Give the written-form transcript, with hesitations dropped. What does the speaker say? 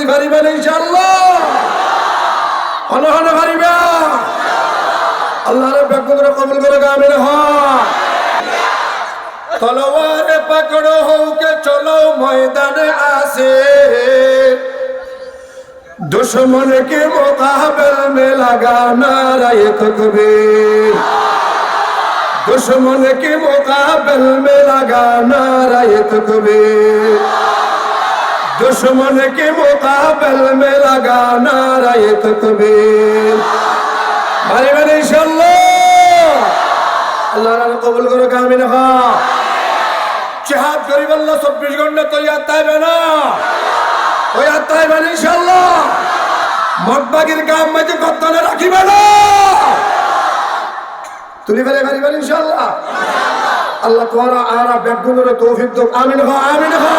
তুই পারিবেন ইনশাআল্লাহ অনহন পারিবা আল্লাহর বেকুনরে কবুল করে আমিন হয় তলোয়ারে পকড়ো হোকে চলো ময়দানে আসে दुश्मन के मुकाबल में लगाना नारे तकबीर दुश्मन के मुकाबल में लगाना नारे तकबीर दुश्मन के मुकाबल में लगाना नारे तकबीर मारे मैंने इंशाअल्लाह अल्लाह ने कबूल करो आमीन हा जिहाद करीब अल्लाह 24 घंटे तो याद है ना ওই আত্মায় মানে ইনশাআল্লাহ মতবাগির কাম মাঝে কতনে রাখিবে না তুলি ফেলে পারিবেন ইনশাআল্লাহ আল্লাহ তোমার আর বেগুনের তৌফিক দাও আমিন হো